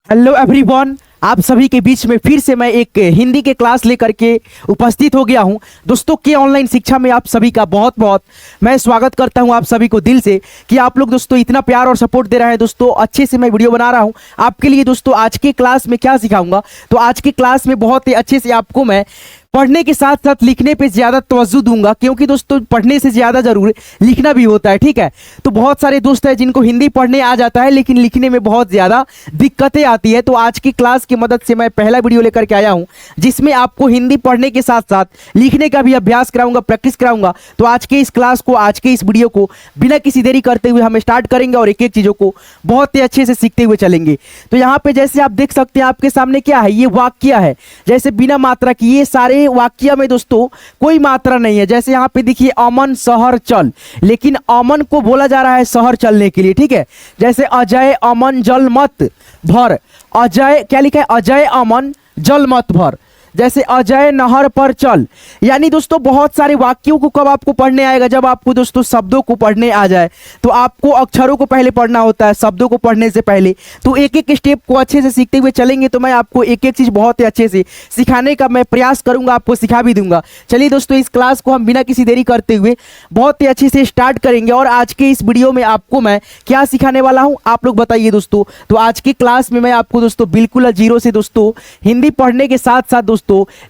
Hello everyone, आप सभी के बीच में फिर से मैं एक हिंदी के क्लास लेकर के उपस्थित हो गया हूं। दोस्तों के ऑनलाइन शिक्षा में आप सभी का बहुत बहुत मैं स्वागत करता हूं आप सभी को दिल से कि आप लोग दोस्तों इतना प्यार और सपोर्ट दे रहे हैं। दोस्तों अच्छे से मैं वीडियो बना रहा हूं आपके लिए। दोस्तों आज के क्लास में क्या सिखाऊंगा, तो आज के क्लास में बहुत ही अच्छे से आपको मैं पढ़ने के साथ साथ लिखने पे ज्यादा तवज्जो दूंगा, क्योंकि दोस्तों पढ़ने से ज्यादा जरूर लिखना भी होता है। ठीक है, तो बहुत सारे दोस्त हैं जिनको हिंदी पढ़ने आ जाता है लेकिन लिखने में बहुत ज्यादा दिक्कतें आती है। तो आज की क्लास की मदद से मैं पहला वीडियो लेकर के आया हूं जिसमें आपको हिंदी पढ़ने के साथ साथ लिखने का भी अभ्यास कराऊंगा, प्रैक्टिस कराऊंगा। तो आज के इस क्लास को, आज के इस वीडियो को बिना किसी देरी करते हुए हम स्टार्ट करेंगे और एक एक चीजों को बहुत ही अच्छे से सीखते हुए चलेंगे। तो यहाँ पे जैसे आप देख सकते हैं आपके सामने क्या है, ये वाक्य है जैसे बिना मात्रा की। ये सारे वाक्य में दोस्तों कोई मात्रा नहीं है। जैसे यहाँ पे देखिए अमन शहर चल, लेकिन अमन को बोला जा रहा है शहर चलने के लिए। ठीक है, जैसे अजय अमन जल मत भर, अजय क्या लिखा है, अजय अमन जल मत भर। जैसे अजय नहर पर चल, यानी दोस्तों बहुत सारे वाक्यों को कब आपको पढ़ने आएगा, जब आपको दोस्तों शब्दों को पढ़ने आ जाए। तो आपको अक्षरों को पहले पढ़ना होता है शब्दों को पढ़ने से पहले। तो एक एक स्टेप को अच्छे से सीखते हुए चलेंगे तो मैं आपको एक एक चीज बहुत ही अच्छे से सिखाने का मैं प्रयास करूंगा, आपको सिखा भी दूंगा। चलिए दोस्तों इस क्लास को हम बिना किसी देरी करते हुए बहुत ही अच्छे से स्टार्ट करेंगे। और आज के इस वीडियो में आपको मैं क्या सिखाने वाला हूं आप लोग बताइए दोस्तों। तो आज की क्लास में मैं आपको दोस्तों बिल्कुल जीरो से दोस्तों हिंदी पढ़ने के साथ साथ दोस्तों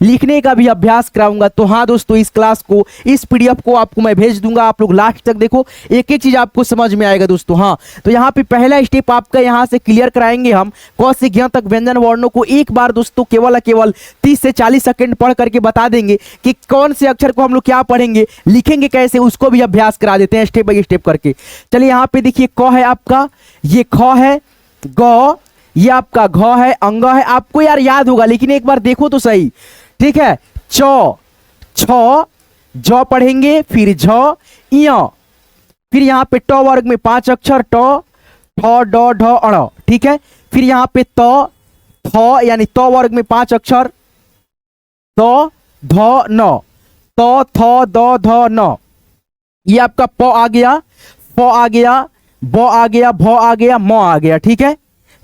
लिखने का भी अभ्यास कराऊंगा। तो हाँ दोस्तों, इस क्लास को, इस पीडीएफ को आपको मैं भेज दूंगा, आप लोग लास्ट तक देखो, एक एक चीज आपको समझ में आएगा दोस्तों। हाँ, तो यहाँ पे पहला स्टेप आपका यहाँ से क्लियर कराएंगे हम। क से ज्ञ तक व्यंजन वर्णों को एक बार दोस्तों केवल 30 से 40 सेकंड पढ़ करके बता देंगे कि कौन से अक्षर को हम लोग क्या पढ़ेंगे, लिखेंगे कैसे, उसको भी अभ्यास करा देते हैं स्टेप बाय स्टेप करके। चलिए यहाँ पे देखिए क है आपका, ये ख है, ग ये आपका घ है, अंग है। आपको यार याद होगा लेकिन एक बार देखो तो सही। ठीक है, च छ ज पढ़ेंगे, फिर झ इय, फिर यहाँ पे ट वर्ग में 5 अक्षर ट ठ ड ढ अण। ठीक है, फिर यहाँ पे त थ यानी त वर्ग में 5 अक्षर त ध न, त थ द ध न। ये आपका प आ गया, फ आ गया, ब आ गया, भ आ गया, म आ गया। ठीक है,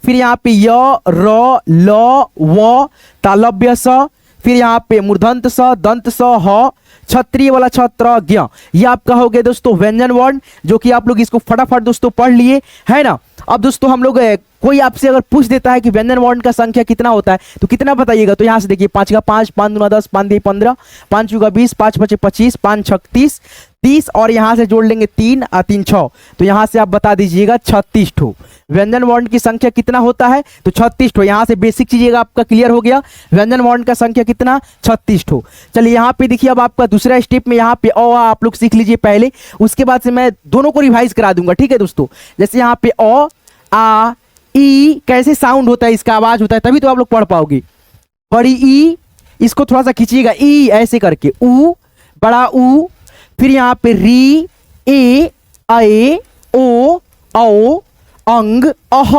फिर यहाँ पे य र ल व तालव्य स, फिर यहाँ पे मूर्धन्त स, दंत स, ह, क्षत्रिय वाला छत्र ज्ञ। ये आपका हो गया दोस्तों व्यंजन वर्ण, जो कि आप लोग इसको फटाफट दोस्तों पढ़ लिए है ना। अब दोस्तों हम लोग कोई आपसे अगर पूछ देता है कि व्यंजन वर्ण का संख्या कितना होता है तो कितना बताइएगा। तो यहाँ से देखिए 5 का 5, 5 दूना 10, 5 दी 15, 5 चौका 20, 5 पचे 25, 5 छक 30, 30 और यहाँ से जोड़ लेंगे 3 और 3 6। तो यहाँ से आप बता दीजिएगा 36 ठो व्यंजन वर्ण की संख्या कितना होता है, तो 36 ठो। यहाँ से बेसिक चीजेगा आपका क्लियर हो गया, व्यंजन वर्ण का संख्या कितना, 36 ठो। चलिए यहाँ पे देखिए अब आपका दूसरा स्टेप में यहाँ पे अ आप लोग सीख लीजिए पहले, उसके बाद से मैं दोनों को रिवाइज करा दूंगा। ठीक है दोस्तों, जैसे यहाँ पे अ आ ई कैसे साउंड होता है, इसका आवाज होता है, तभी तो आप लोग पढ़ पाओगे। बड़ी ई, इसको थोड़ा सा खींचिएगा, ई ऐसे करके, ऊ बड़ा ऊ, फिर यहाँ पे री ए ए ओ औ अंग अह।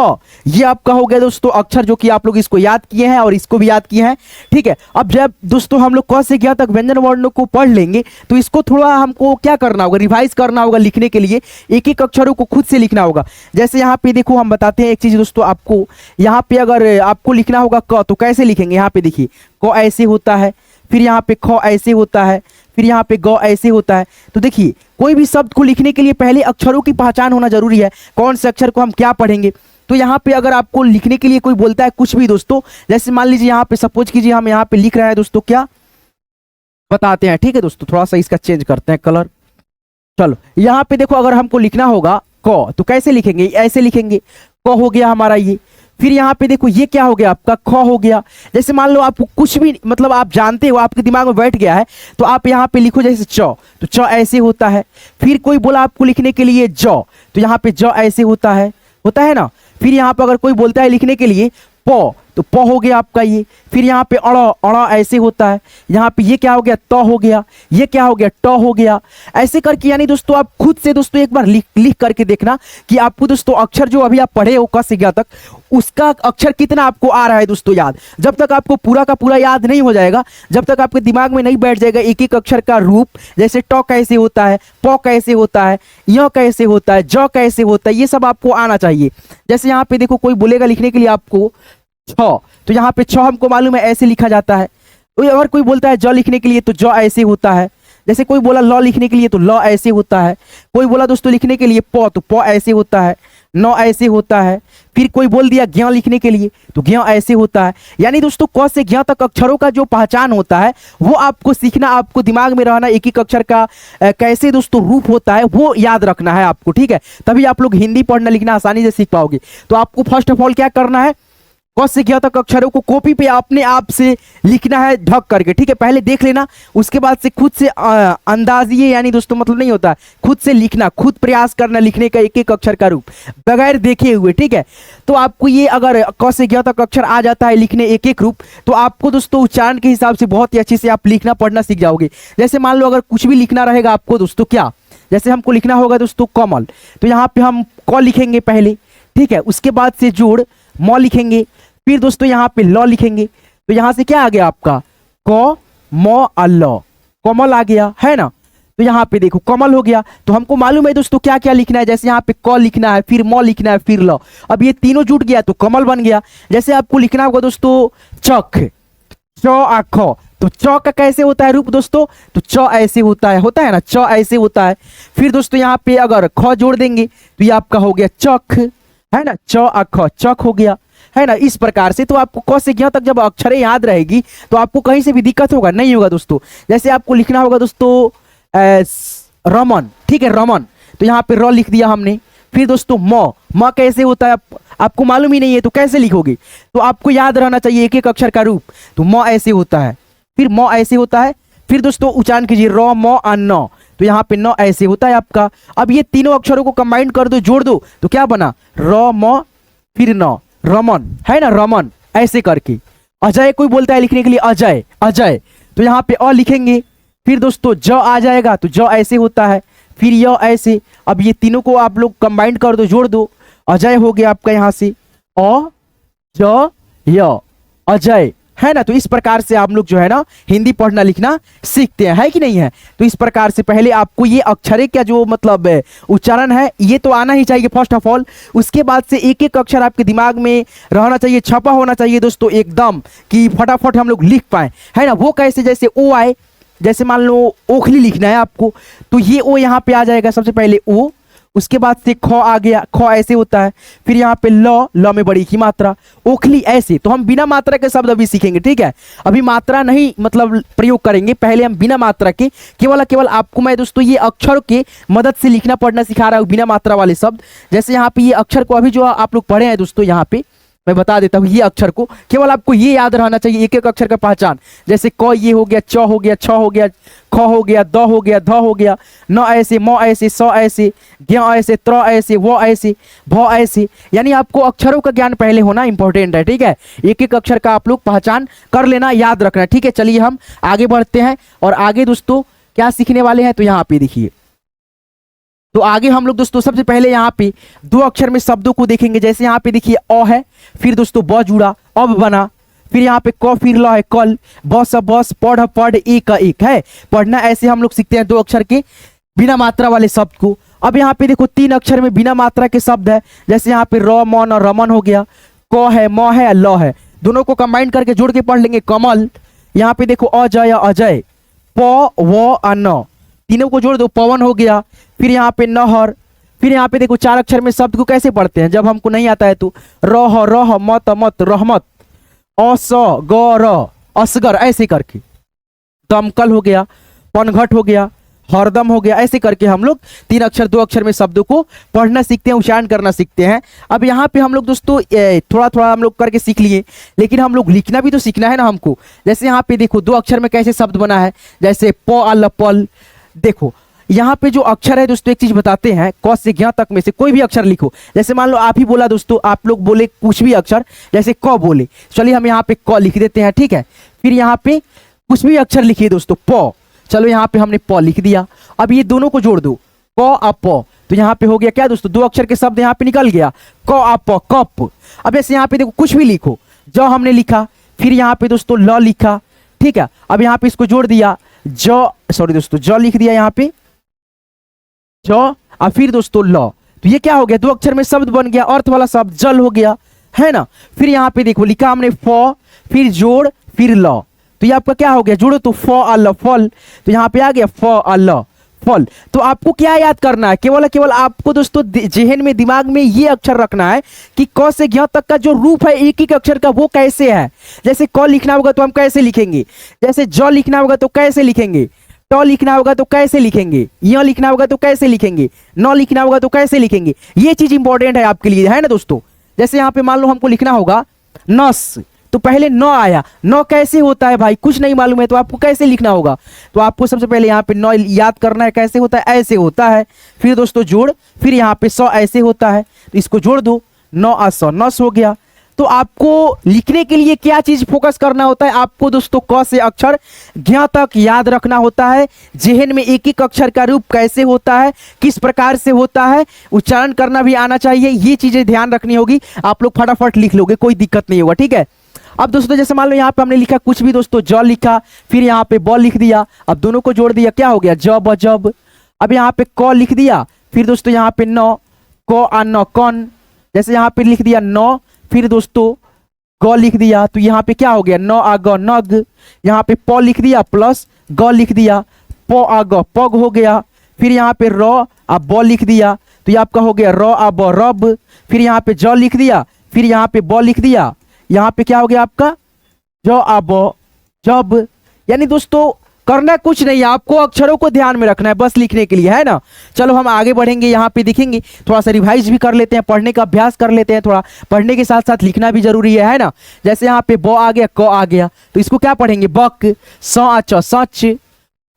ये आपका हो गया दोस्तों अक्षर, जो कि आप लोग इसको याद किए हैं और इसको भी याद किए हैं। ठीक है, अब जब दोस्तों हम लोग क से ज्ञ तक व्यंजन वर्णों को पढ़ लेंगे तो इसको थोड़ा हमको क्या करना होगा, रिवाइज करना होगा। लिखने के लिए एक एक अक्षरों को खुद से लिखना होगा। जैसे यहाँ पे देखो हम बताते हैं एक चीज दोस्तों आपको, यहाँ पे अगर आपको लिखना होगा क तो कैसे लिखेंगे। यहाँ पे देखिए क ऐसे होता है, फिर यहाँ पे ख ऐसे होता है, फिर यहाँ पे ग ऐसे होता है। तो देखिए कोई भी शब्द को लिखने के लिए पहले अक्षरों की पहचान होना जरूरी है, कौन से अक्षर को हम क्या पढ़ेंगे। तो यहाँ पे अगर आपको लिखने के लिए कोई बोलता है कुछ भी दोस्तों, जैसे मान लीजिए यहाँ पे सपोज कीजिए हम यहाँ पे लिख रहे हैं दोस्तों, क्या बताते हैं। ठीक है दोस्तों, थोड़ा सा इसका चेंज करते हैं कलर। चलो यहाँ पे देखो अगर हमको लिखना होगा क तो कैसे लिखेंगे, ऐसे लिखेंगे, क हो गया हमारा ये। फिर यहाँ पे देखो ये क्या हो गया आपका, ख हो गया। जैसे मान लो आपको कुछ भी मतलब आप जानते हो, आपके दिमाग में बैठ गया है, तो आप यहाँ पे लिखो जैसे च, तो च ऐसे होता है। फिर कोई बोला आपको लिखने के लिए ज, तो यहाँ पे ज ऐसे होता है ना। फिर यहाँ पे अगर कोई बोलता है लिखने के लिए प, तो प हो गया आपका ये। फिर यहाँ पे अड़, अड़ा ऐसे होता है। यहाँ पे ये क्या हो गया, त हो गया। ये क्या हो गया, ट हो गया। ऐसे करके यानी दोस्तों आप खुद से दोस्तों एक बार लिख करके देखना कि आपको दोस्तों अक्षर जो अभी आप पढ़े हो क से ज्ञ तक, उसका अक्षर कितना आपको आ रहा है दोस्तों याद। जब तक आपको पूरा का पूरा याद नहीं हो जाएगा, जब तक आपके दिमाग में नहीं बैठ जाएगा एक एक अक्षर का रूप, जैसे ट कैसे होता है, प कैसे होता है, य कैसे होता है, ज कैसे होता है, ये सब आपको आना चाहिए। जैसे यहाँ पे देखो कोई बोलेगा लिखने के लिए आपको छ, तो यहाँ पे छ हमको मालूम है ऐसे लिखा जाता है। तो अगर कोई बोलता है ज लिखने के लिए तो ज ऐसे होता है। जैसे कोई बोला ल लिखने के लिए तो ल ऐसे होता है। कोई बोला दोस्तों लिखने के लिए प, तो प ऐसे होता है, न ऐसे होता है। फिर कोई बोल दिया ज्ञ लिखने के लिए तो ज्ञ ऐसे होता है। यानी दोस्तों क से ज्ञ तक अक्षरों का जो पहचान होता है वो आपको सीखना, आपको दिमाग में रहना, एक एक अक्षर का कैसे दोस्तों रूप होता है वो याद रखना है आपको, ठीक है। तभी आप लोग हिंदी पढ़ना लिखना आसानी से सीख पाओगे। तो आपको फर्स्ट ऑफ ऑल क्या करना है, क से ज्ञ तक अक्षरों को कॉपी पे अपने आप से लिखना है ढक करके, ठीक है। पहले देख लेना, उसके बाद से खुद से अंदाजिए, यानी दोस्तों मतलब नहीं होता, खुद से लिखना, खुद प्रयास करना लिखने का एक एक अक्षर का रूप बगैर देखे हुए, ठीक है। तो आपको ये अगर क से ज्ञ तक अक्षर आ जाता है लिखने एक एक रूप, तो आपको दोस्तों उच्चारण के हिसाब से बहुत ही अच्छे से आप लिखना पढ़ना सीख जाओगे। जैसे मान लो अगर कुछ भी लिखना रहेगा आपको दोस्तों, क्या जैसे हमको लिखना होगा दोस्तों कमल, तो यहाँ पे हम क लिखेंगे पहले, ठीक है। उसके बाद से जोड़ म लिखेंगे, फिर दोस्तों यहाँ पे ल लिखेंगे। तो यहाँ से क्या आ गया आपका क म ल, कमल आ गया है ना। तो यहाँ पे देखो कमल हो गया। तो हमको मालूम है दोस्तों क्या क्या लिखना है, जैसे यहाँ पे क लिखना है, फिर म लिखना है, फिर ल। अब ये तीनों जुट गया तो कमल बन गया। जैसे आपको लिखना होगा दोस्तों चख, च आ ख, तो च का कैसे होता है रूप दोस्तों, तो च ऐसे होता है ना, च ऐसे होता है। फिर दोस्तों यहाँ पे अगर ख जोड़ देंगे तो ये आपका हो गया चख, है ना, च आ ख, चख हो गया, है ना। इस प्रकार से तो आपको क से ज्ञ तक जब अक्षरें याद रहेगी तो आपको कहीं से भी दिक्कत होगा नहीं होगा दोस्तों। जैसे आपको लिखना होगा दोस्तों रमन, ठीक है, रमन, तो यहाँ पे र लिख दिया हमने। फिर दोस्तों म कैसे होता है आपको मालूम ही नहीं है तो कैसे लिखोगे, तो आपको याद रहना चाहिए एक एक अक्षर का रूप। तो म ऐसे होता है, फिर म ऐसे होता है, फिर दोस्तों उच्चारण कीजिए र म आ न, तो यहाँ पे न ऐसे होता है आपका। अब ये तीनों अक्षरों को कंबाइन कर दो, जोड़ दो, तो क्या बना र म फिर न, रमन, है ना, रमन ऐसे करके। अजय कोई बोलता है लिखने के लिए अजय, अजय, तो यहाँ पे अ लिखेंगे। फिर दोस्तों ज आ जाएगा तो ज ऐसे होता है, फिर य ऐसे। अब ये तीनों को आप लोग कंबाइन कर दो, जोड़ दो, अजय हो गया आपका यहाँ से अ ज य, अजय, है ना। तो इस प्रकार से आप लोग जो है ना हिंदी पढ़ना लिखना सीखते हैं, है कि नहीं है। तो इस प्रकार से पहले आपको ये अक्षरे का जो मतलब उच्चारण है ये तो आना ही चाहिए फर्स्ट ऑफ ऑल। उसके बाद से एक एक अक्षर आपके दिमाग में रहना चाहिए, छपा होना चाहिए दोस्तों एकदम, कि फटाफट हम लोग लिख पाए, है ना। वो कैसे, जैसे ओ आए, जैसे मान लो ओखली लिखना है आपको, तो ये ओ यहाँ पे आ जाएगा सबसे पहले ओ, उसके बाद से ख आ गया, ख ऐसे होता है। फिर यहाँ पे ल में बड़ी की मात्रा, ओखली ऐसे। तो हम बिना मात्रा के शब्द अभी सीखेंगे, ठीक है। अभी मात्रा नहीं मतलब प्रयोग करेंगे, पहले हम बिना मात्रा के केवल आपको मैं दोस्तों ये अक्षर के मदद से लिखना पढ़ना सिखा रहा हूँ, बिना मात्रा वाले शब्द। जैसे यहाँ पे ये अक्षर को अभी जो आप लोग पढ़े हैं दोस्तों, यहाँ पे मैं बता देता हूँ, ये अक्षर को केवल आपको ये याद रहना चाहिए, एक एक अक्षर का पहचान। जैसे क ये हो गया, च हो गया, छ हो गया, ख हो गया, द हो गया, ध हो गया, न ऐसे, म ऐसे, स ऐसे, ज्ञ ऐसे, त्र ऐसे, व ऐसे, भ ऐसे। यानी आपको अक्षरों का ज्ञान पहले होना इंपॉर्टेंट है, ठीक है। एक एक अक्षर का आप लोग पहचान कर लेना, याद रखना, ठीक है। चलिए हम आगे बढ़ते हैं और आगे दोस्तों क्या सीखने वाले हैं, तो यहाँ पे देखिए। तो आगे हम लोग दोस्तों सबसे पहले यहाँ पे दो अक्षर में शब्दों को देखेंगे। जैसे यहाँ पे देखिए अ है, फिर दोस्तों ब जुड़ा, अब बना, फिर यहाँ पे क फिर ल है कल, बस बस, पढ़ पढ़, एक का एक है पढ़ना। ऐसे हम लोग सीखते हैं दो अक्षर के बिना मात्रा वाले शब्द को। अब यहाँ पे देखो तीन अक्षर में बिना मात्रा के शब्द है। जैसे यहाँ पे र मन और रमन हो गया, क है, म है, ल है, दोनों को कंबाइन करके जोड़ के पढ़ लेंगे कमल। यहाँ पे देखो अजय, अजय, प व न, तीनों को जोड़ दो, पवन हो गया। फिर यहाँ पे नहर। फिर यहाँ पे देखो चार अक्षर में शब्द को कैसे पढ़ते हैं जब हमको नहीं आता है तो रह, रह, मत, मत, रहमत, अस, ग, र, असगर, ऐसे करके। दमकल हो गया, पनघट हो गया, हरदम हो गया, ऐसे करके हम लोग तीन अक्षर दो अक्षर में शब्दों को पढ़ना सीखते हैं, उच्चारण करना सीखते हैं। अब यहाँ पे हम लोग दोस्तों थोड़ा थोड़ा हम लोग करके सीख लिए, लेकिन हम लोग लिखना भी तो सीखना है ना हमको। जैसे यहाँ पे देखो दो अक्षर में कैसे शब्द बना है, जैसे प अल पल। देखो यहाँ पे जो अक्षर है दोस्तों एक चीज बताते हैं, क से ज्ञ तक में से कोई भी अक्षर लिखो। जैसे मान लो आप ही बोला दोस्तों, आप लोग बोले कुछ भी अक्षर, जैसे क बोले, चलिए हम यहाँ पे क लिख देते हैं, ठीक है। फिर यहाँ पे कुछ भी अक्षर लिखिए दोस्तों, प, चलो यहाँ पे हमने प लिख दिया। अब ये दोनों को जोड़ दो, क आ प, तो यहाँ पे हो गया क्या दोस्तों, दो अक्षर के शब्द यहाँ पे निकल गया, क आ प, कप। अब जैसे यहाँ पे देखो कुछ भी लिखो, ज हमने लिखा, फिर यहाँ पे दोस्तों ल लिखा, ठीक है। अब यहाँ पे इसको जोड़ दिया, ज लिख दिया यहाँ पे, ज, और फिर दोस्तों ल। तो ये क्या हो गया, दो अक्षर में शब्द बन गया, अर्थ वाला शब्द जल हो गया, है ना। फिर यहाँ पे देखो लिखा हमने फ, फिर जोड़, फिर ल, तो ये आपका क्या हो गया, जोड़ो तो फ आ ल फल, तो यहाँ पे आ गया फ आ ल फल। तो आपको क्या याद करना है, केवल केवल आपको दोस्तों जेहन में, दिमाग में ये अक्षर रखना है कि क से ज्ञ तक का जो रूप है एक एक अक्षर का वो कैसे है। जैसे क लिखना होगा तो हम कैसे लिखेंगे, जैसे ज लिखना होगा तो कैसे लिखेंगे, ट लिखना होगा तो कैसे लिखेंगे, य लिखना होगा तो कैसे लिखेंगे, न लिखना होगा तो कैसे लिखेंगे। ये चीज इंपॉर्टेंट है आपके लिए, है ना दोस्तों। जैसे यहाँ पे मान लो हमको लिखना होगा नस, तो पहले न आया, न कैसे होता है भाई, कुछ नहीं मालूम है तो आपको कैसे लिखना होगा, तो आपको सबसे पहले यहाँ पे न याद करना है, कैसे होता है, ऐसे होता है। फिर दोस्तों जोड़, फिर यहाँ पे स ऐसे होता है, तो इसको जोड़ दो, न आ स नस हो गया। तो आपको लिखने के लिए क्या चीज फोकस करना होता है, आपको दोस्तों क से अक्षर ज्ञ तक याद रखना होता है। जेहन में एक एक अक्षर का रूप कैसे होता है, किस प्रकार से होता है, उच्चारण करना भी आना चाहिए, ये चीजें ध्यान रखनी होगी। आप लोग फटाफट लिख लोगे, कोई दिक्कत नहीं होगा, ठीक है। अब दोस्तों जैसे मान लो यहाँ पे हमने लिखा कुछ भी दोस्तों, ज लिखा, फिर यहाँ पे ब लिख दिया, अब दोनों को जोड़ दिया, क्या हो गया, जब जब। अब यहाँ पे क लिख दिया, फिर दोस्तों यहाँ पे न, क आ न कन, जैसे यहाँ पे लिख दिया न, फिर दोस्तों ग लिख दिया, तो यहाँ पे क्या हो गया, न आ ग नग। यहाँ पे प लिख दिया प्लस ग लिख दिया, प आ ग पग हो गया। फिर यहाँ पे र आ ब लिख दिया, तो ये आपका हो गया र आ ब रब। फिर यहाँ पे ज लिख दिया, फिर यहाँ पे ब लिख दिया, यहाँ पे क्या हो गया आपका ज आ ब जब। यानी दोस्तों करना कुछ नहीं है, आपको अक्षरों को ध्यान में रखना है बस लिखने के लिए, है ना। चलो हम आगे बढ़ेंगे, यहाँ पे देखेंगे, थोड़ा सा रिवाइज भी कर लेते हैं, पढ़ने का अभ्यास कर लेते हैं, थोड़ा पढ़ने के साथ साथ लिखना भी जरूरी है ना। जैसे यहाँ पे ब आ गया, क आ गया, तो इसको क्या पढ़ेंगे, बक, स आ च सच,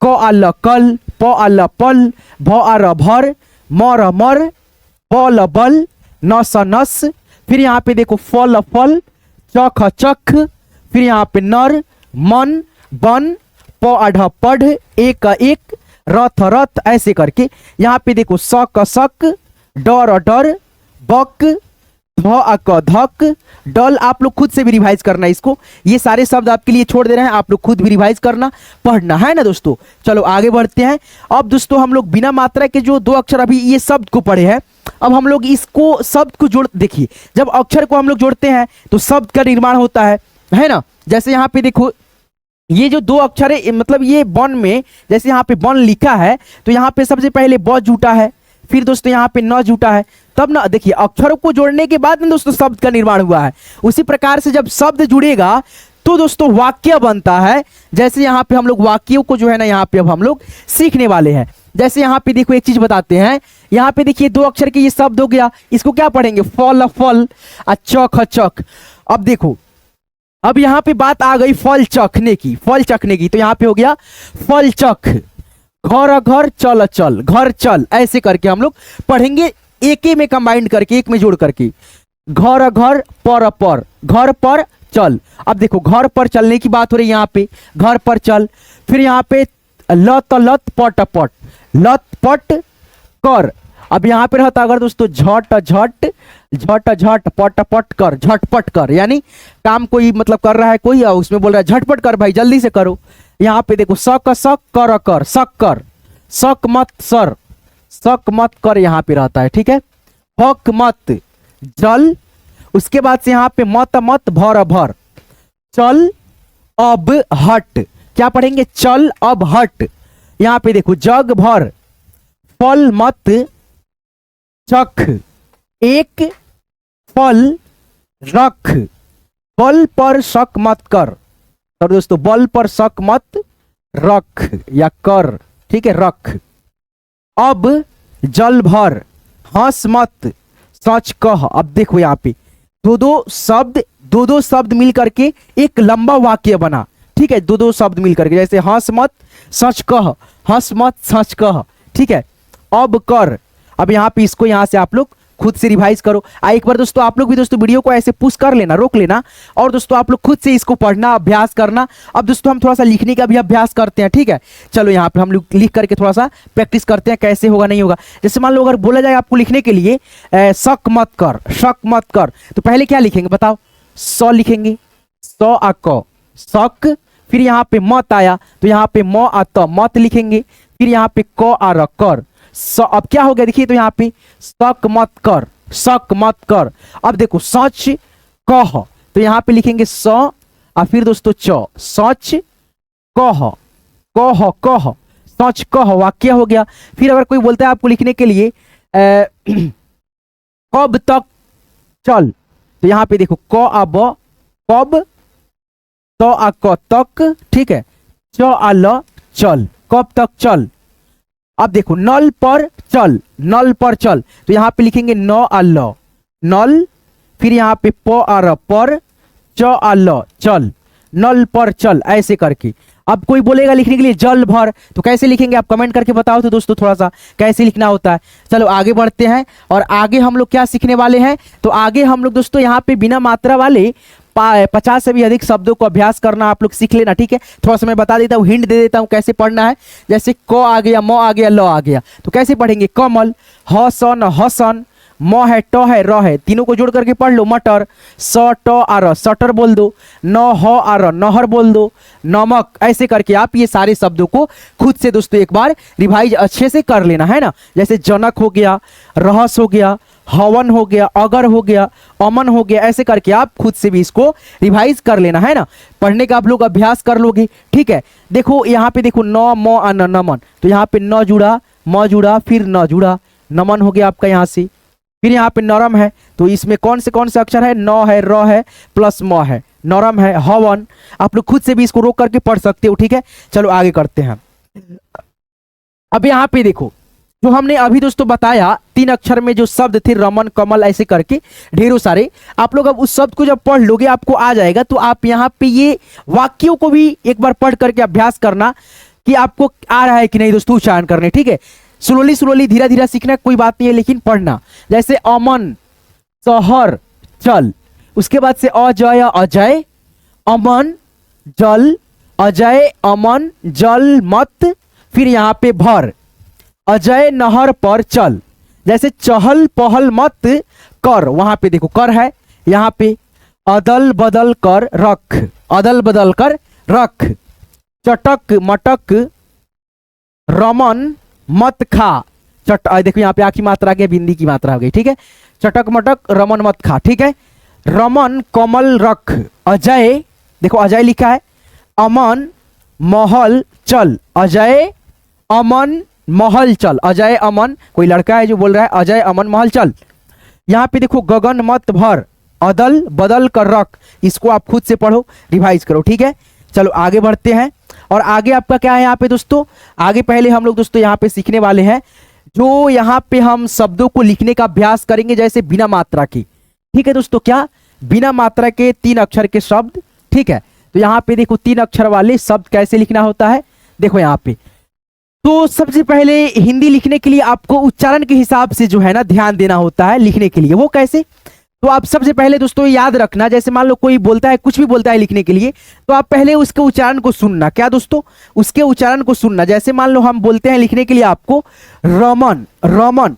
क आ ल कल, प आ ल पल, भ आ र भर, म र मर, ब ल बल, न स नस। फिर यहाँ पे देखो फ ल फल, च ख चख, फिर यहाँ पे नर, मन, बन, प अढ़ पढ़, एक एक, रथ रथ, ऐसे करके। यहाँ पे देखो स क सक, डर डर, बक, ध अ क धक, डल। आप लोग खुद से भी रिवाइज करना इसको, ये सारे शब्द आपके लिए छोड़ दे रहे हैं, आप लोग खुद भी रिवाइज करना, पढ़ना, है ना दोस्तों। चलो आगे बढ़ते हैं। अब दोस्तों हम लोग बिना मात्रा के जो दो अक्षर अभी ये शब्द को पढ़े हैं, अब हम लोग इसको शब्द को जोड़, देखिए जब अक्षर को हम लोग जोड़ते हैं तो शब्द का निर्माण होता है ना। जैसे यहाँ पे देखो ये जो दो अक्षर है, मतलब ये वन में, जैसे यहाँ पे वन लिखा है तो यहाँ पे सबसे पहले ब जुटा है, फिर दोस्तों यहाँ पे न जुटा है, तब ना देखिए अक्षरों को जोड़ने के बाद में दोस्तों शब्द का निर्माण हुआ है। उसी प्रकार से जब शब्द जुड़ेगा तो दोस्तों वाक्य बनता है। जैसे यहाँ पे हम लोग वाक्यों को जो है ना यहाँ पे अब हम लोग सीखने वाले हैं। जैसे यहाँ पे देखो एक चीज बताते हैं, यहाँ पे देखिए दो अक्षर के ये शब्द हो गया, इसको क्या पढ़ेंगे, फल फल, चख चख। अब देखो अब यहाँ पे बात आ गई फल चखने की, फल चखने की, तो यहाँ पे हो गया फल चख, घर घर चल चल, घर चल, ऐसे करके हम लोग पढ़ेंगे, एक में कंबाइंड करके, एक में जोड़ करके, घर घर पर, घर पर चल। अब देखो घर पर चलने की बात हो रही है, यहाँ पे घर पर चल। फिर यहाँ पे लत लत पट पट, लत पट कर। अब यहाँ पे रहता अगर दोस्तों झट झट, झट झट, पट पट कर, झटपट कर, यानी काम कोई मतलब कर रहा है कोई, उसमें बोल रहा है झटपट कर भाई, जल्दी से करो। यहाँ पे देखो सक सक कर कर, सक कर, सक मत सर, सक मत कर, यहाँ पे रहता है, ठीक है। हक मत जल, उसके बाद से यहाँ पे मत मत भर भर, चल अब हट, क्या पढ़ेंगे, चल अब हट। यहाँ पे देखो जग भर, फल मत चख, एक फल रख, बल पर शक मत कर। तो दोस्तों बल पर शक मत रख या कर, ठीक है, रख। अब जल भर, हंस मत सच कह। अब देखो यहाँ पे दो दो शब्द मिल करके एक लंबा वाक्य बना, ठीक है, दो शब्द मिल करके, जैसे हंस मत सच कह, हंस मत सच कह, ठीक है। अब कर, अब यहाँ पे इसको यहाँ से आप लोग खुद से रिवाइज करो। एक बार दोस्तों आप लोग भी दोस्तों वीडियो को ऐसे पुश कर लेना, रोक लेना, और दोस्तों आप लोग खुद से इसको पढ़ना, अभ्यास करना। अब दोस्तों हम थोड़ा सा लिखने का भी अभ्यास करते हैं, ठीक है। चलो यहाँ पे हम लोग लिख करके थोड़ा सा प्रैक्टिस करते हैं, कैसे होगा नहीं होगा। जैसे मान लो अगर बोला जाए आपको लिखने के लिए शक मत कर, शक मत कर, तो पहले क्या लिखेंगे बताओ, स लिखेंगे, स आ क, शक। फिर यहाँ पे मत आया तो यहाँ पे म आ त, मत लिखेंगे। फिर यहाँ पे क आ र कर, अब क्या हो गया देखिए, तो यहाँ पे शक मत कर, शक मत कर। अब देखो सच कह, तो यहाँ पे लिखेंगे स और फिर दोस्तों च, सच कह, कह कह, सच कह, वाक्य हो गया। फिर अगर कोई बोलता है आपको लिखने के लिए कब तक चल, तो यहाँ पे देखो क आ ब कब, त आ क तक, ठीक है, च आ ल चल, कब तक चल। अब देखो नल पर चल, नल पर चल, तो यहाँ पे लिखेंगे न आ ल नल, फिर यहाँ पे प आ र पर, च आ ल चल, नल पर चल, ऐसे करके। अब कोई बोलेगा लिखने के लिए जल भर, तो कैसे लिखेंगे आप कमेंट करके बताओ तो दोस्तों थोड़ा सा कैसे लिखना होता है। चलो आगे बढ़ते हैं और आगे हम लोग क्या सीखने वाले हैं, तो आगे हम लोग दोस्तों यहाँ पे बिना मात्रा वाले 50 से भी अधिक शब्दों को अभ्यास करना आप लोग सीख लेना, ठीक है। थोड़ा सा मैं बता देता हूँ, हिंट दे देता हूँ कैसे पढ़ना है। जैसे क आ गया, म आ गया, ल आ गया, तो कैसे पढ़ेंगे, कमल, हसन हसन, म है, ट है, र है, तीनों को जोड़ करके पढ़ लो, मटर, स ट आ र सटर बोल दो, न ह आ र नहर बोल दो, नमक, ऐसे करके आप ये सारे शब्दों को खुद से दोस्तों एक बार रिवाइज अच्छे से कर लेना है ना। जैसे जनक हो गया, रहस हो गया, हवन हो गया, अगर हो गया, अमन हो गया, ऐसे करके आप खुद से भी इसको रिवाइज कर लेना है ना। पढ़ने का आप लोग अभ्यास कर लोगे, ठीक है। देखो यहाँ पे देखो न म आ न नमन, तो यहाँ पे न जुड़ा, म जुड़ा, फिर न जुड़ा, नमन हो गया आपका यहाँ से। फिर यहाँ पे नरम है, तो इसमें कौन से अक्षर है, न है, र है, प्लस म है, नरम है, हवन। आप लोग खुद से भी इसको रोक करके पढ़ सकते हो, ठीक है। चलो आगे करते हैं। अब यहाँ पे देखो जो हमने अभी दोस्तों बताया 3 अक्षर में जो शब्द थे, रमन, कमल, ऐसे करके ढेरों सारे, आप लोग अब उस शब्द को जब पढ़ लोगे आपको आ जाएगा, तो आप यहाँ पे ये वाक्यों को भी एक बार पढ़ करके अभ्यास करना कि आपको आ रहा है कि नहीं दोस्तों उच्चारण करने, ठीक है। स्लोली धीरे धीरे सीखना, कोई बात नहीं है, लेकिन पढ़ना। जैसे अमन, शहर, चल, उसके बाद से अजय, अजय, अमन, जल, अजय, अमन, जल, मत, फिर यहाँ पे भर, अजय नहर पर चल। जैसे चहल पहल मत कर, वहां पे देखो कर है, यहाँ पे अदल बदल कर रख, अदल बदल कर रख, चटक मटक रमन मत खा, देखो यहाँ पे आ की मात्रा आ गया, बिंदी की मात्रा हो गई, ठीक है। चटक मटक रमन मत खा, ठीक है। रमन कमल रख, अजय, देखो अजय लिखा है, अमन महल चल, अजय अमन महल चल, अजय अमन, कोई लड़का है जो बोल रहा है अजय अमन महल चल। यहाँ पे देखो गगन मत भर, अदल बदल कर रख, इसको आप खुद से पढ़ो, रिवाइज करो, ठीक है। चलो आगे बढ़ते हैं और आगे आपका क्या है यहाँ पे दोस्तों, आगे पहले हम लोग दोस्तों यहाँ पे सीखने वाले हैं जो यहाँ पे हम शब्दों को लिखने का अभ्यास करेंगे, जैसे बिना मात्रा के, ठीक है दोस्तों। क्या, बिना मात्रा के 3 अक्षर के शब्द, ठीक है। तो यहाँ पे देखो 3 अक्षर वाले शब्द कैसे लिखना होता है, देखो यहाँ पे। तो सबसे पहले हिंदी लिखने के लिए आपको उच्चारण के हिसाब से जो है ना ध्यान देना होता है लिखने के लिए, वो कैसे, तो आप सबसे पहले दोस्तों याद रखना, जैसे मान लो कोई बोलता है, कुछ भी बोलता है लिखने के लिए, तो आप पहले उसके उच्चारण को सुनना। क्या दोस्तों, उसके उच्चारण को सुनना। जैसे मान लो हम बोलते हैं लिखने के लिए आपको रमन, रमन,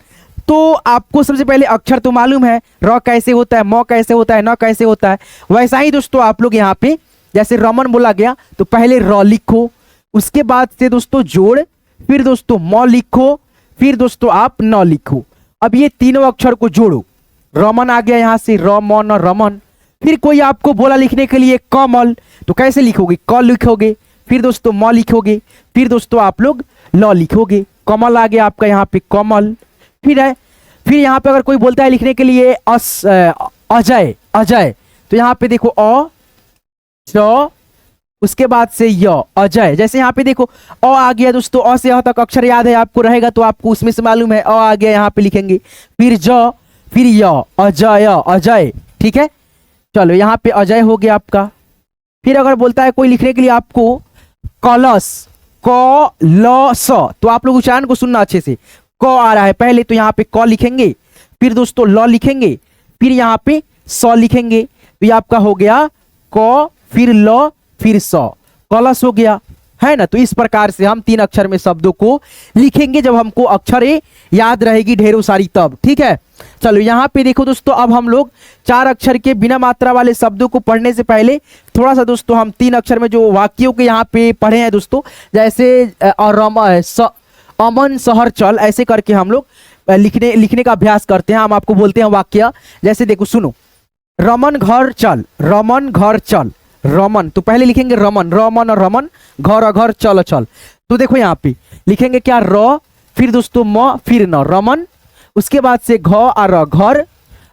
तो आपको सबसे पहले अक्षर तो मालूम है, र कैसे होता है, म कैसे होता है, न कैसे होता है, वैसा ही दोस्तों आप लोग यहाँ पे जैसे रमन बोला गया तो पहले र लिखो, उसके बाद से दोस्तों जोड़, फिर दोस्तों म लिखो, फिर दोस्तों आप न लिखो। अब ये तीनों अक्षर को जोड़ो, रमन आ गया यहाँ से, र म न रमन। फिर कोई आपको बोला लिखने के लिए कमल, तो कैसे लिखोगे, क लिखोगे, फिर दोस्तों म लिखोगे, फिर दोस्तों आप लोग ल लिखोगे, कमल आ गया आपका यहाँ पे कमल। फिर यहाँ पे अगर कोई बोलता है लिखने के लिए अजय, अजय, तो यहाँ पे देखो अ ज, उसके बाद से य, अजय। जैसे यहाँ पे देखो अ आ गया दोस्तों, अ से अ तक अक्षर याद है आपको, रहेगा तो आपको उसमें से मालूम है, अ आ गया यहाँ पे लिखेंगे, फिर ज, फिर य, अजय, अजय, ठीक है। चलो यहाँ पे अजय हो गया आपका। फिर अगर बोलता है कोई लिखने के लिए आपको कलश, क ल स, तो आप लोग उच्चारण को सुनना अच्छे से, क आ रहा है पहले, तो यहाँ पे क लिखेंगे, फिर दोस्तों ल लिखेंगे, फिर यहाँ पे स लिखेंगे, तो ये आपका हो गया क, फिर ल, फिर स, कलश हो गया, है ना। तो इस प्रकार से हम 3 अक्षर में शब्दों को लिखेंगे, जब हमको अक्षरें याद रहेगी ढेरों सारी तब, ठीक है। चलो यहाँ पे देखो दोस्तों, अब हम लोग 4 अक्षर के बिना मात्रा वाले शब्दों को पढ़ने से पहले थोड़ा सा दोस्तों हम 3 अक्षर में जो वाक्यों के यहाँ पे पढ़े हैं दोस्तों, जैसे अमन शहर चल, ऐसे करके हम लोग लिखने का अभ्यास करते हैं। हम आपको बोलते हैं वाक्य, जैसे देखो सुनो, रमन घर चल, रमन घर चल, रमन तो पहले लिखेंगे रमन, रमन और रमन, घर और घर, चल चल। तो देखो यहाँ पे लिखेंगे क्या, र, फिर दोस्तों म, फिर न, रमन, उसके बाद से घ और र, घर,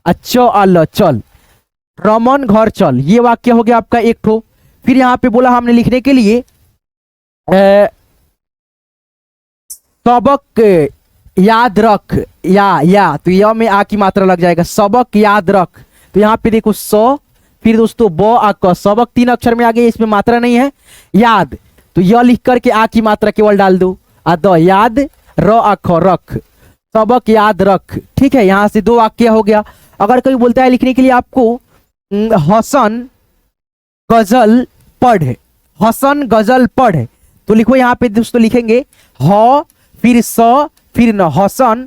च और ल, चल, रमन घर चल। ये वाक्य हो गया आपका एक ठो। फिर यहाँ पे बोला हमने लिखने के लिए सबक याद रख, या तो य में आ की मात्रा लग जाएगा, सबक याद रख। तो यहाँ पे देखो फिर दोस्तों ब आ क, सबक 3 अक्षर में आ गया, इसमें मात्रा नहीं है। याद तो य लिख करके आ की मात्रा केवल डाल दो, द याद, र आ ख रख, सबक याद रख। ठीक है, यहाँ से 2 वाक्य हो गया। अगर कोई बोलता है लिखने के लिए आपको हसन गजल पढ़, हसन गजल पढ़, तो लिखो यहाँ पे दोस्तों लिखेंगे ह, फिर स, फिर न, हसन,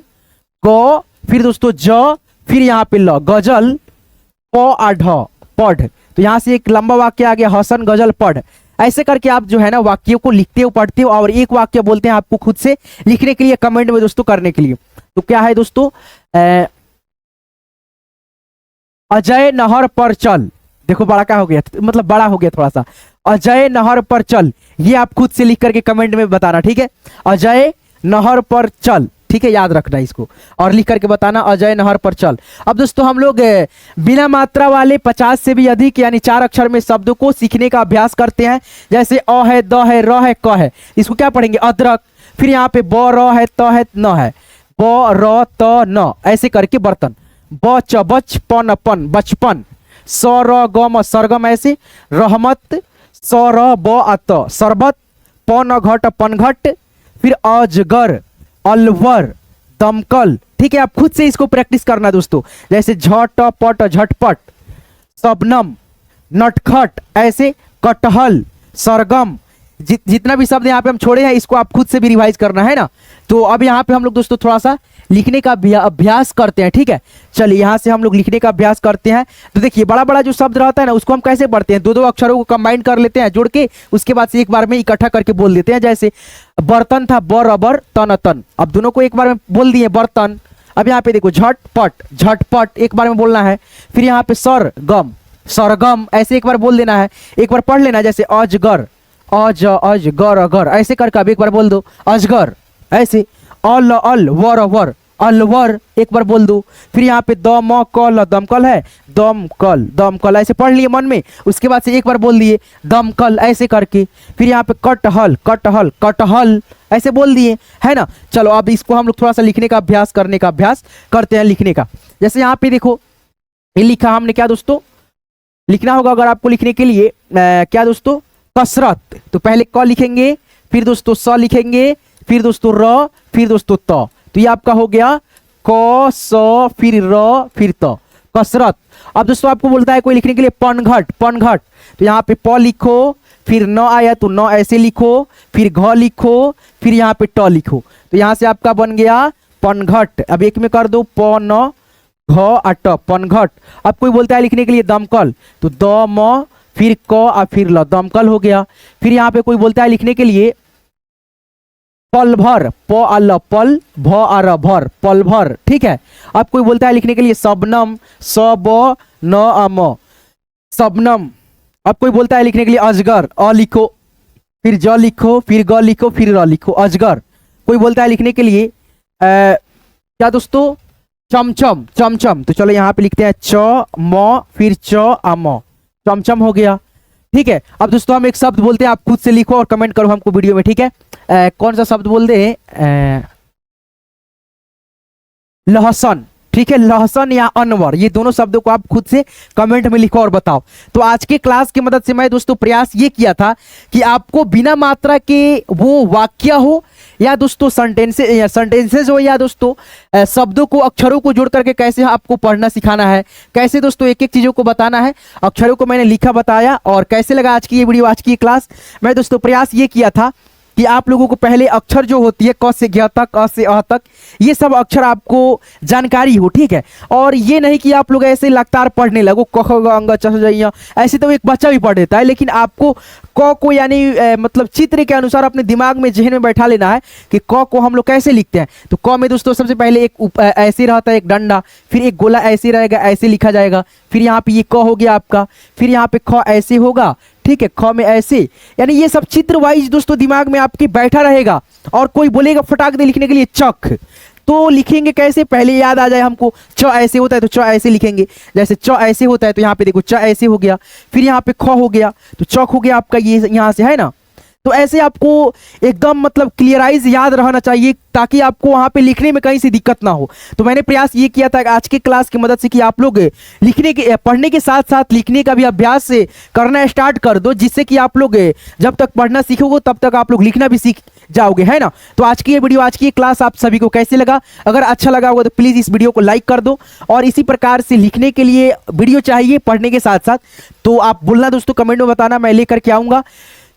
ग, फिर दोस्तों ज, फिर यहाँ पे ल, गजल, प आ ढ, पढ़। तो यहाँ से एक लंबा वाक्य आ गया, हसन गजल पढ़। ऐसे करके आप जो है ना वाक्यों को लिखते हो, पढ़ते हो, और एक वाक्य बोलते हैं आपको खुद से लिखने के लिए, कमेंट में दोस्तों करने के लिए। तो क्या है दोस्तों, अजय नहर पर चल, देखो बड़ा क्या हो गया, मतलब बड़ा हो गया थोड़ा सा, अजय नहर पर चल, ये आप खुद से लिख करके कमेंट में बताना। ठीक है, अजय नहर पर चल, ठीक है, याद रखना इसको और लिख करके बताना, अजय नहर पर चल। अब दोस्तों हम लोग बिना मात्रा वाले 50 से भी अधिक यानी 4 अक्षर में शब्दों को सीखने का अभ्यास करते हैं। जैसे अ है, द है, र है, क है, इसको क्या पढ़ेंगे, अदरक। फिर यहाँ पे ब, र है, त है, न है, ब, र, त, न, ऐसे करके बर्तन, ब, च, बच, पन, पन, बचपन, स, र, ग, म, सरगम, ऐसे, रहमत, स, र, ब, आ, त, सरबत, प, न, घट, पनघट, फिर अजगर, अलवर, दमकल। ठीक है, आप खुद से इसको प्रैक्टिस करना दोस्तों। जैसे झट पट, झटपट, सबनम, नटखट, ऐसे, कटहल, सरगम, जितना भी शब्द यहाँ पे हम छोड़े हैं इसको आप खुद से भी रिवाइज करना है ना। तो अब यहाँ पे हम लोग दोस्तों थोड़ा सा लिखने का अभ्यास करते हैं। ठीक है, चलिए यहाँ से हम लोग लिखने का अभ्यास करते हैं। तो देखिए बड़ा बड़ा जो शब्द रहता है ना उसको हम कैसे पढ़ते हैं, 2 अक्षरों को कंबाइन कर लेते हैं जोड़ के, उसके बाद से एक बार में इकट्ठा करके बोल देते हैं। जैसे बर्तन था, ब, रबर, तन, तन, अब दोनों को एक बार में बोल दिए बर्तन। अब यहाँ पे देखो झटपट, झटपट एक बार में बोलना है। फिर यहाँ पे सरगम, सरगम, ऐसे एक बार बोल देना है, एक बार पढ़ लेना। जैसे अजगर, अज, अजगर, अगर, ऐसे करके अब एक बार बोल दो, अजगर, ऐसे, अल, अल, वर, वर, अलवर, एक बार बोल दो। फिर यहाँ पे दम, कल, दमकल है, दमकल, दमकल, ऐसे पढ़ लिए मन में, उसके बाद से एक बार बोल दिए दमकल, ऐसे करके। फिर यहाँ पे कटहल, कटहल, कटहल, ऐसे बोल दिए, है ना। चलो अब इसको हम लोग थोड़ा सा लिखने का अभ्यास करने का अभ्यास करते हैं, लिखने का। जैसे यहाँ पे देखो ये लिखा हमने, क्या दोस्तों लिखना होगा अगर आपको लिखने के लिए, क्या दोस्तों, कसरत। तो पहले क लिखेंगे, फिर दोस्तों स लिखेंगे, फिर दोस्तों र, फिर दोस्तों त। तो ये आपका हो गया क, स, फिर र, फिर त, कसरत। अब दोस्तों आपको बोलता है कोई लिखने के लिए पनघट, पनघट। तो यहाँ पे प लिखो, फिर न आया तो न ऐसे लिखो, फिर घ लिखो, फिर यहाँ पे ट लिखो। तो यहाँ से आपका बन गया पनघट। अब एक में कर दो, प, न, घ, आ, ट, पनघट। अब कोई बोलता है लिखने के लिए दमकल, तो द, म, फिर क, और फिर ल, दमकल हो गया। फिर यहाँ पे कोई बोलता है लिखने के लिए पल भर, प, आ, ल, पल, भ, आ, र, भर, पल भर। ठीक है, अब कोई बोलता है लिखने के लिए सबनम, स, ब, न, आ, म, सबनम। अब कोई बोलता है लिखने के लिए अजगर, अ लिखो, फिर ज लिखो, फिर ग लिखो, फिर र लिखो, अजगर। कोई बोलता है लिखने के लिए क्या दोस्तों, चमचम, चमचम। तो चलो यहाँ पे लिखते हैं च, म, फिर च, आ, म, चमचम हो गया। ठीक है, अब दोस्तों हम एक शब्द बोलते हैं, आप खुद से लिखो और कमेंट करो हमको वीडियो में। ठीक है, कौन सा शब्द बोल दे, लहसन। ठीक है, लहसन या अनवर, ये दोनों शब्दों को आप खुद से कमेंट में लिखो और बताओ। तो आज के क्लास की मदद से मैं दोस्तों प्रयास ये किया था कि आपको बिना मात्रा के वो वाक्य हो या दोस्तों सेंटेंसेस हो या दोस्तों शब्दों को, अक्षरों को जोड़ करके कैसे आपको पढ़ना सिखाना है, कैसे दोस्तों एक एक चीजों को बताना है। अक्षरों को मैंने लिखा, बताया। और कैसे लगा आज की ये वीडियो, आज की ये क्लास। मैं दोस्तों प्रयास ये किया था कि आप लोगों को पहले अक्षर जो होती है क से ज्ञ तक, अ से अ तक, ये सब अक्षर आपको जानकारी हो, ठीक है। और ये नहीं कि आप लोग ऐसे लगातार पढ़ने लगो क ख ग अंग च छ ज ञ, ऐसे तो एक बच्चा भी पढ़ देता है, लेकिन आपको क को यानी मतलब चित्र के अनुसार अपने दिमाग में, जहन में बैठा लेना है कि क को हम लोग कैसे लिखते हैं। तो क में दोस्तों सबसे पहले एक ऐसे रहता है एक डंडा, फिर एक गोला ऐसे रहेगा, ऐसे लिखा जाएगा, फिर यहाँ पे ये क हो गया आपका, फिर यहाँ पे ख ऐसे होगा, ठीक है, ख में ऐसे, यानी ये सब चित्र वाइज दोस्तों दिमाग में आपके बैठा रहेगा। और कोई बोलेगा फटाक दे लिखने के लिए चक, तो लिखेंगे कैसे, पहले याद आ जाए हमको, च ऐसे होता है तो च ऐसे लिखेंगे, जैसे च ऐसे होता है तो यहाँ पे देखो च ऐसे हो गया, फिर यहाँ पे ख हो गया तो चौक हो गया आपका, ये यहाँ से है ना। तो ऐसे आपको एकदम मतलब क्लियराइज याद रहना चाहिए ताकि आपको वहाँ पे लिखने में कहीं से दिक्कत ना हो। तो मैंने प्रयास ये किया था आज के क्लास की मदद से कि आप लोग लिखने के, पढ़ने के साथ साथ लिखने का भी अभ्यास से करना स्टार्ट कर दो, जिससे कि आप लोग जब तक पढ़ना सीखोगे तब तक आप लोग लिखना भी सीख जाओगे, है ना। तो आज की ये वीडियो, आज की ये क्लास आप सभी को कैसे लगा? अगर अच्छा लगा होगा तो प्लीज़ इस वीडियो को लाइक कर दो। और इसी प्रकार से लिखने के लिए वीडियो चाहिए पढ़ने के साथ साथ, तो आप बोलना दोस्तों, कमेंट में बताना, मैं लेकर के आऊँगा।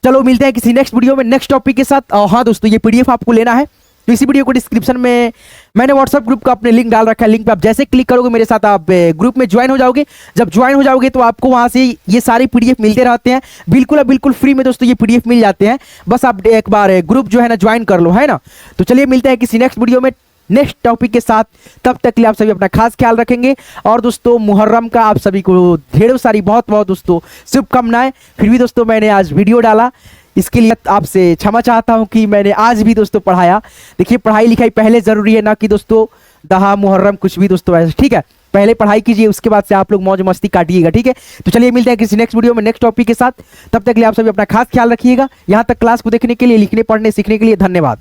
चलो मिलते हैं किसी नेक्स्ट वीडियो में नेक्स्ट टॉपिक के साथ। हाँ दोस्तों, ये पीडीएफ आपको लेना है तो इसी वीडियो को डिस्क्रिप्शन में मैंने व्हाट्सएप ग्रुप का अपने लिंक डाल रखा है, लिंक पे आप जैसे क्लिक करोगे मेरे साथ आप ग्रुप में ज्वाइन हो जाओगे। जब ज्वाइन हो जाओगे तो आपको वहां से ये सारे पीडीएफ मिलते रहते हैं, बिल्कुल फ्री में दोस्तों ये पीडीएफ मिल जाते हैं। बस आप एक बार ग्रुप जो है ना ज्वाइन कर लो, है ना। तो चलिए मिलते हैं किसी नेक्स्ट वीडियो में नेक्स्ट टॉपिक के साथ, तब तक के लिए आप सभी अपना खास ख्याल रखेंगे। और दोस्तों मुहर्रम का आप सभी को ढेरों सारी बहुत बहुत दोस्तों शुभकामनाएं। फिर भी दोस्तों मैंने आज वीडियो डाला, इसके लिए आपसे क्षमा चाहता हूं कि मैंने आज भी दोस्तों पढ़ाया। देखिए पढ़ाई लिखाई पहले जरूरी है, ना कि दोस्तों दहा मुहर्रम कुछ भी दोस्तों ऐसे, ठीक है। पहले पढ़ाई कीजिए, उसके बाद से आप लोग मौज मस्ती काटिएगा, ठीक है। तो चलिए मिलते हैं किसी नेक्स्ट वीडियो में नेक्स्ट टॉपिक के साथ, तब तक के लिए आप सभी अपना खास ख्याल रखिएगा। यहाँ तक क्लास को देखने के लिए, लिखने पढ़ने सीखने के लिए धन्यवाद।